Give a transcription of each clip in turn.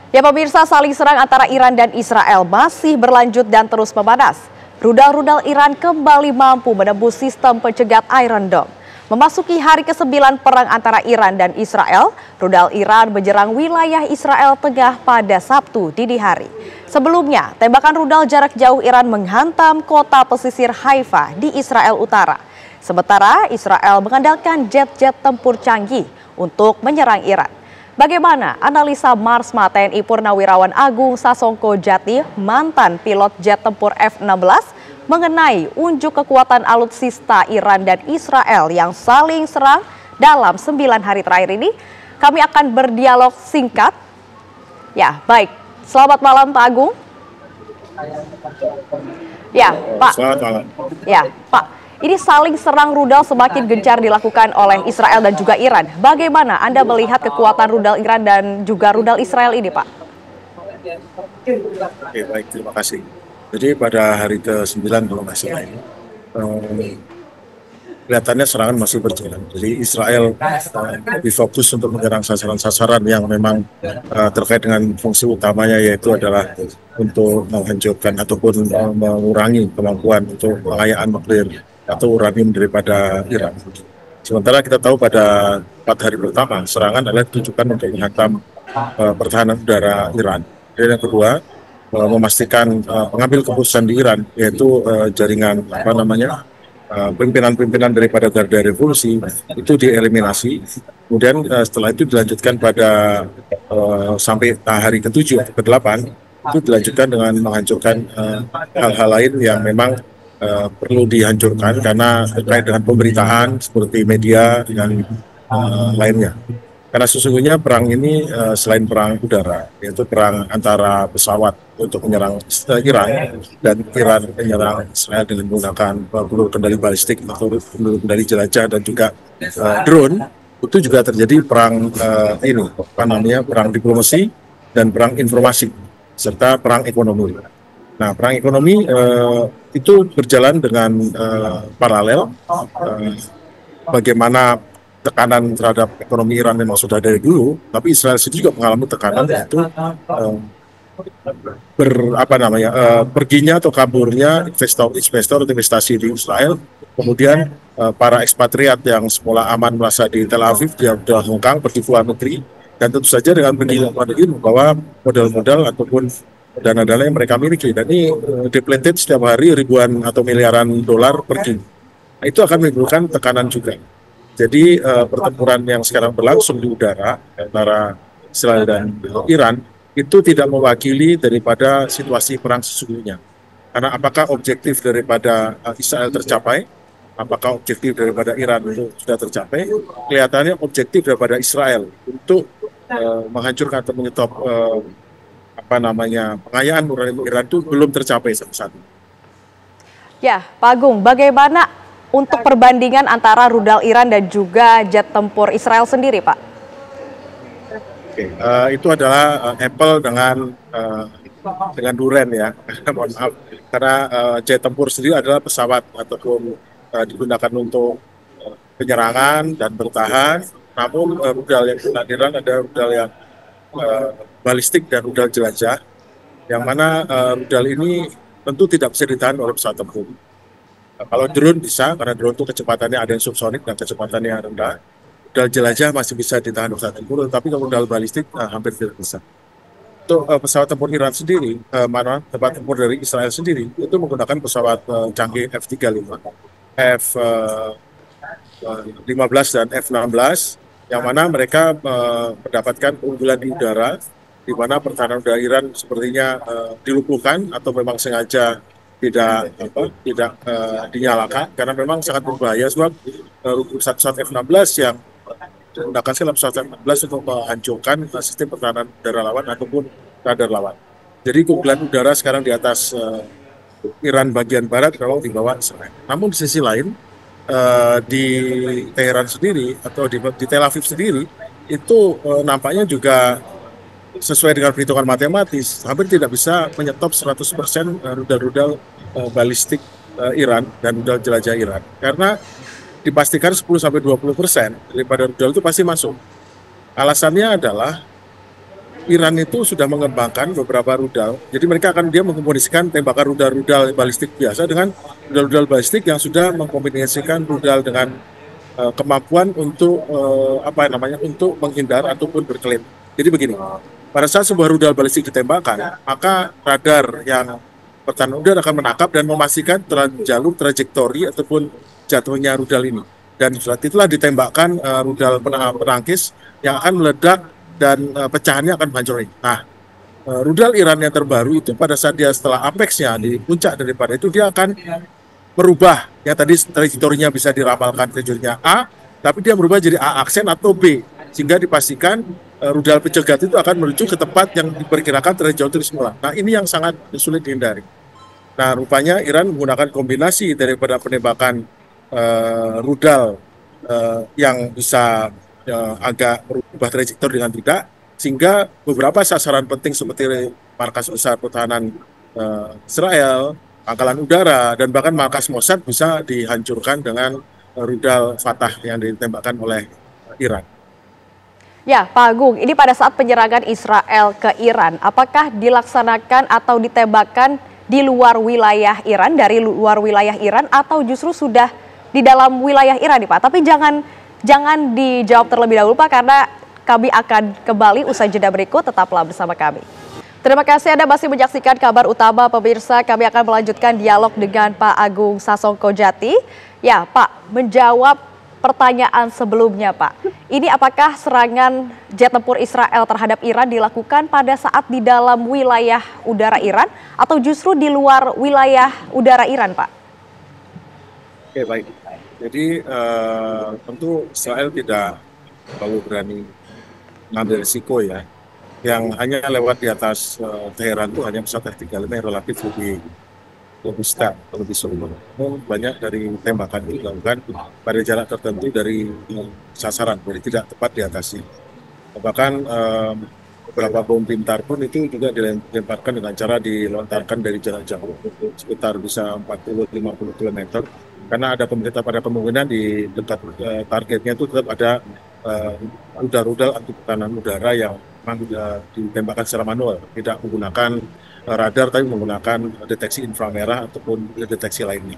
Ya pemirsa, saling serang antara Iran dan Israel masih berlanjut dan terus memanas. Rudal-rudal Iran kembali mampu menembus sistem pencegat Iron Dome. Memasuki hari ke-9 perang antara Iran dan Israel, rudal Iran menyerang wilayah Israel Tengah pada Sabtu dini hari. Sebelumnya, tembakan rudal jarak jauh Iran menghantam kota pesisir Haifa di Israel Utara. Sementara Israel mengandalkan jet-jet tempur canggih untuk menyerang Iran. Bagaimana analisa Marsma TNI Purnawirawan Agung Sasongko Jati, mantan pilot jet tempur F-16, mengenai unjuk kekuatan alutsista Iran dan Israel yang saling serang dalam 9 hari terakhir ini? Kami akan berdialog singkat. Ya, baik. Selamat malam Pak Agung. Ya, Pak. Selamat malam. Ya, Pak. Ini saling serang rudal semakin gencar dilakukan oleh Israel dan juga Iran. Bagaimana Anda melihat kekuatan rudal Iran dan juga rudal Israel ini, Pak? Oke, baik, terima kasih. Jadi pada hari ke-9 kalau nggak salah ini, kelihatannya serangan masih berjalan. Jadi Israel lebih fokus untuk menyerang sasaran-sasaran yang memang terkait dengan fungsi utamanya, yaitu adalah untuk menghancurkan ataupun mengurangi kemampuan untuk pengayaan nuklir atau uranium daripada Iran. Sementara kita tahu pada 4 hari pertama serangan adalah ditujukan untuk menghantam pertahanan udara Iran. Dan yang kedua, memastikan pengambil keputusan di Iran, yaitu jaringan pimpinan-pimpinan daripada Garda Revolusi itu dieliminasi. Kemudian setelah itu dilanjutkan pada sampai hari ke-7 atau ke-8 itu dilanjutkan dengan menghancurkan hal-hal lain yang memang perlu dihancurkan karena terkait dengan pemberitaan seperti media dan lainnya. Karena sesungguhnya perang ini selain perang udara, yaitu perang antara pesawat untuk menyerang Iran dan Iran menyerang Israel dengan menggunakan peluru kendali balistik atau peluru kendali jelajah dan juga drone. Itu juga terjadi perang perang diplomasi dan perang informasi serta perang ekonomi. Nah, perang ekonomi itu berjalan dengan paralel. Bagaimana tekanan terhadap ekonomi Iran memang sudah dari dulu, tapi Israel sendiri juga mengalami tekanan, yaitu perginya atau kaburnya investor investasi di Israel. Kemudian para ekspatriat yang semula aman merasa di Tel Aviv, dia sudah hengkang pergi ke luar negeri, dan tentu saja dengan pergi ke luar negeri membawa modal-modal ataupun dana-dana yang mereka miliki, dan ini depleted setiap hari ribuan atau miliaran dolar pergi. Nah, itu akan menimbulkan tekanan juga. Jadi pertempuran yang sekarang berlangsung di udara antara Israel dan Iran itu tidak mewakili daripada situasi perang sesungguhnya. Karena apakah objektif daripada Israel tercapai? Apakah objektif daripada Iran itu sudah tercapai? Kelihatannya objektif daripada Israel untuk menghancurkan atau menyetop pengayaan uranium Iran itu belum tercapai sampai saat ini. Ya, Pak Agung, bagaimana untuk perbandingan antara rudal Iran dan juga jet tempur Israel sendiri, Pak? Oke, itu adalah apple dengan durian ya. Mohon maaf, karena jet tempur sendiri adalah pesawat ataupun digunakan untuk penyerangan dan bertahan. Namun rudal yang digunakan Iran ada rudal yang balistik dan rudal jelajah, yang mana rudal ini tentu tidak bisa ditahan oleh pesawat tempur. Kalau drone bisa, karena drone itu kecepatannya ada yang subsonik dan kecepatannya rendah. Rudal jelajah masih bisa ditahan pesawat tempur, tapi kalau rudal balistik hampir tidak bisa. Untuk pesawat tempur Iran sendiri, pesawat tempur dari Israel sendiri, itu menggunakan pesawat canggih F-35, F-15 dan F-16, yang mana mereka mendapatkan keunggulan di udara, di mana pertahanan udara Iran sepertinya dilumpuhkan atau memang sengaja tidak dinyalakan, karena memang sangat berbahaya, sebab pesawat F-16 yang menggunakan pesawat F-16 untuk menghancurkan sistem pertahanan udara lawan ataupun radar lawan. Jadi keunggulan udara sekarang di atas Iran bagian barat kalau di bawah Israel. Namun di sisi lain, di Teheran sendiri atau di Tel Aviv sendiri itu nampaknya juga sesuai dengan perhitungan matematis hampir tidak bisa menyetop 100% rudal-rudal balistik Iran dan rudal jelajah Iran, karena dipastikan 10-20% daripada rudal itu pasti masuk. Alasannya adalah Iran itu sudah mengembangkan beberapa rudal. Jadi mereka akan dia mengkombinasikan tembakan rudal-rudal balistik biasa dengan rudal-rudal balistik yang sudah mengkombinasikan rudal dengan kemampuan untuk untuk menghindar ataupun berkelit. Jadi begini, pada saat sebuah rudal balistik ditembakkan, maka radar yang pertahanan udara akan menangkap dan memastikan jalur trajektori ataupun jatuhnya rudal ini. Dan saat itulah ditembakkan rudal penangkis yang akan meledak dan pecahannya akan menghancurkan. Nah, rudal Iran yang terbaru itu pada saat dia setelah apexnya di puncak daripada itu dia akan merubah yang tadi trajektorinya bisa diramalkan trajektorinya A, tapi dia merubah jadi A aksen atau B, sehingga dipastikan rudal pencegat itu akan menuju ke tempat yang diperkirakan trajektori semula. Nah, ini yang sangat sulit dihindari. Nah, rupanya Iran menggunakan kombinasi daripada penembakan rudal yang bisa agak merubah trajektor dengan tidak, sehingga beberapa sasaran penting seperti markas besar pertahanan Israel, pangkalan udara, dan bahkan markas Mossad bisa dihancurkan dengan rudal Fatah yang ditembakkan oleh Iran. Ya, Pak Agung, ini pada saat penyerangan Israel ke Iran, apakah dilaksanakan atau ditembakkan di luar wilayah Iran, dari luar wilayah Iran, atau justru sudah di dalam wilayah Iran nih Pak? Tapi jangan dijawab terlebih dahulu Pak, karena kami akan kembali usai jeda berikut, tetaplah bersama kami. Terima kasih Anda masih menyaksikan Kabar Utama pemirsa. Kami akan melanjutkan dialog dengan Pak Agung Sasongkojati. Ya Pak, menjawab pertanyaan sebelumnya Pak. Ini apakah serangan jet tempur Israel terhadap Iran dilakukan pada saat di dalam wilayah udara Iran atau justru di luar wilayah udara Iran Pak? Oke, baik. Jadi tentu Israel tidak terlalu berani mengambil risiko ya. Yang hanya lewat di atas Teheran itu hanya pesawat F-35 yang relatif lebih start, lebih solo. Banyak dari tembakan itu dilakukan pada jarak tertentu dari sasaran, jadi tidak tepat di atasnya. Bahkan beberapa bom pintar pun itu juga dilemparkan dengan cara dilontarkan dari jarak jauh, sekitar bisa 40-50 km. Karena ada pemerintah pada kemungkinan di dekat targetnya itu tetap ada rudal-rudal anti pertahanan udara yang memang ditembakkan secara manual, tidak menggunakan radar tapi menggunakan deteksi inframerah ataupun deteksi lainnya.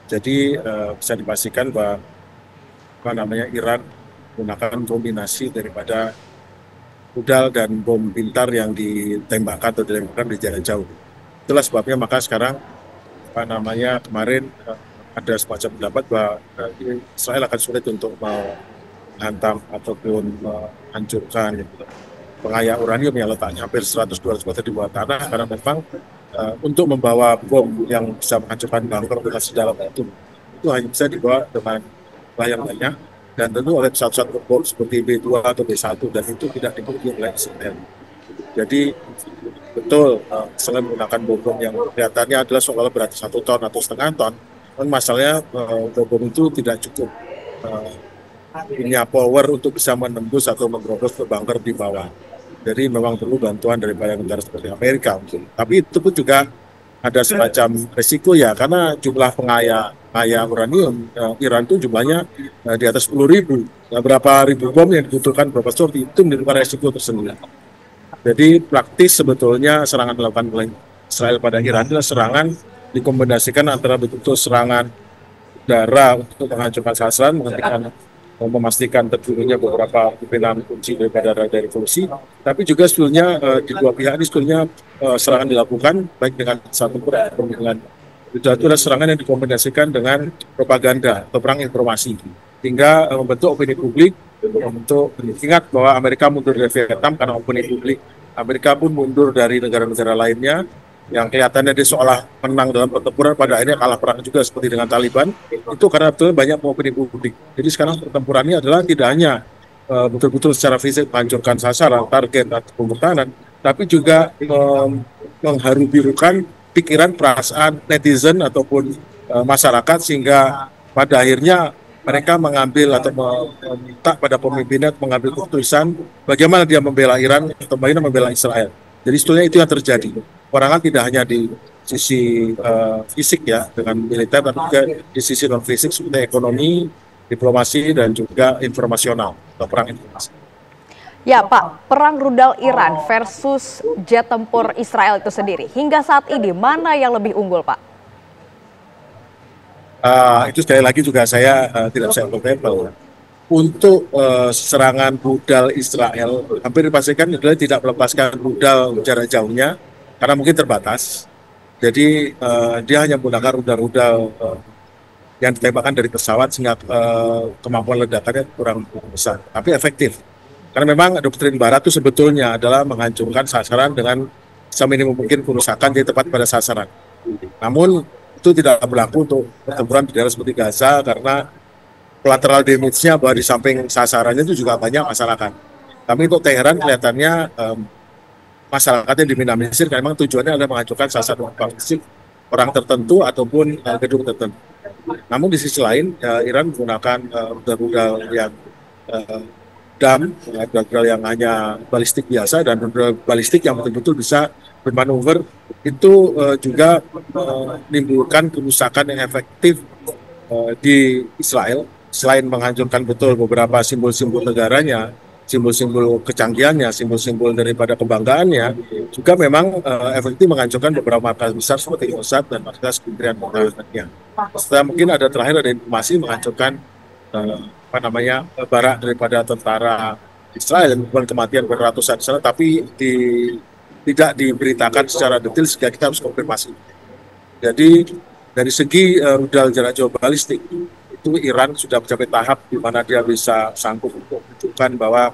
Jadi bisa dipastikan bahwa Iran menggunakan kombinasi daripada rudal dan bom pintar yang ditembakkan atau dilemparkan di jarak jauh. Itulah sebabnya maka sekarang kemarin ada semacam pendapat bahwa Israel akan sulit untuk menghantam ataupun menghancurkan pengaya uranium yang letaknya hampir 100-200 meter di bawah tanah, karena memang untuk membawa bom yang bisa menghancurkan bunker dengan sedalam itu hanya bisa dibawa dengan layang banyak, dan tentu oleh pesawat-pesawat bom seperti B-2 atau B-1, dan itu tidak dimiliki oleh Israel. Jadi betul selain menggunakan bom yang kelihatannya adalah seolah berat 1 ton atau setengah ton, masalahnya bom itu tidak cukup punya power untuk bisa menembus atau menerobos ke bunker di bawah. Jadi memang perlu bantuan dari banyak negara seperti Amerika mungkin. Tapi itu pun juga ada semacam resiko ya, karena jumlah pengaya uranium Iran itu jumlahnya di atas 10.000. Nah, berapa ribu bom yang dibutuhkan, berapa sorti, itu merupakan resiko tersendiri. Jadi praktis sebetulnya serangan dilakukan oleh Israel pada Iran adalah serangan dikombinasikan antara betul-betul serangan udara untuk menghancurkan sasaran, memastikan terbunuhnya beberapa pimpinan kunci daripada revolusi, tapi juga sebetulnya di dua pihak ini sebetulnya serangan dilakukan baik dengan satu dengan itu adalah serangan yang dikombinasikan dengan propaganda atau perang informasi, hingga membentuk opini publik untuk ingat bahwa Amerika mundur dari Vietnam karena opini publik Amerika pun mundur dari negara-negara lainnya yang kelihatannya dia seolah menang dalam pertempuran, pada akhirnya kalah perang juga seperti dengan Taliban, itu karena betul banyak opini publik. Jadi sekarang pertempurannya adalah tidak hanya betul-betul secara fisik menghancurkan sasaran, target atau pertahanan, tapi juga mengharu-birukan pikiran, perasaan netizen ataupun masyarakat, sehingga pada akhirnya mereka mengambil atau meminta pada pemimpinnya mengambil keputusan bagaimana dia membela Iran atau bagaimana membela Israel. Jadi sebetulnya itu yang terjadi. Perangan tidak hanya di sisi fisik ya dengan militer, tapi juga di sisi non fisik seperti ekonomi, diplomasi, dan juga informasional atau perang informasi. Ya Pak, perang rudal Iran versus jet tempur Israel itu sendiri, hingga saat ini mana yang lebih unggul Pak? Itu sekali lagi juga saya tidak bisa comparable. Untuk serangan rudal Israel, hampir dipastikan adalah tidak melepaskan rudal jarak jauhnya, karena mungkin terbatas. Jadi dia hanya menggunakan rudal-rudal yang ditembakkan dari pesawat, sehingga kemampuan ledakannya kurang besar, tapi efektif. Karena memang doktrin Barat itu sebetulnya adalah menghancurkan sasaran dengan seminimum mungkin kerusakan di tempat pada sasaran. Namun itu tidak berlaku untuk pertempuran di daerah seperti Gaza, karena collateral damage-nya bahwa di samping sasarannya itu juga banyak masyarakat. Tapi untuk Teheran kelihatannya masyarakatnya diminimalisir karena memang tujuannya adalah menghancurkan sasaran fisik orang tertentu ataupun gedung tertentu. Namun di sisi lain Iran menggunakan rudal-rudal yang rudal yang hanya balistik biasa dan rudal balistik yang betul-betul bisa bermanuver, itu juga menimbulkan kerusakan yang efektif di Israel. Selain menghancurkan betul beberapa simbol-simbol negaranya, simbol-simbol kecanggihannya, simbol-simbol daripada kebanggaannya, juga memang efektif menghancurkan beberapa markas besar seperti Mossad dan markas Kementerian Pertahanannya. Setelah mungkin ada terakhir ada informasi menghancurkan barak daripada tentara Israel, bukan kematian beratusan sana, tapi tidak diberitakan secara detail sehingga kita harus konfirmasi. Jadi dari segi rudal jarak jauh balistik, itu Iran sudah mencapai tahap di mana dia bisa sanggup untuk menunjukkan bahwa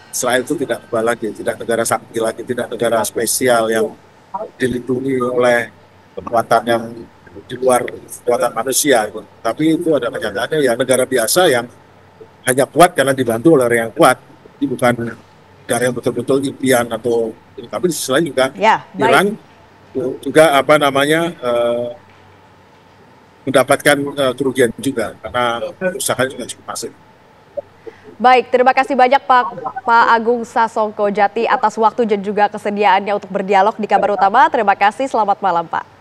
Israel itu tidak kebal lagi, tidak negara sakti lagi, tidak negara spesial yang dilindungi oleh kekuatan yang di luar kekuatan manusia. Tapi itu ada kenyataannya ya negara biasa yang hanya kuat karena dibantu oleh orang yang kuat. Jadi bukan negara yang betul-betul impian atau, tapi di sisi lain juga Iran juga mendapatkan kerugian juga karena usaha juga cukup masif. Baik, terima kasih banyak Pak Agung Sasongko Jati atas waktu dan juga kesediaannya untuk berdialog di Kabar Utama. Terima kasih, selamat malam Pak.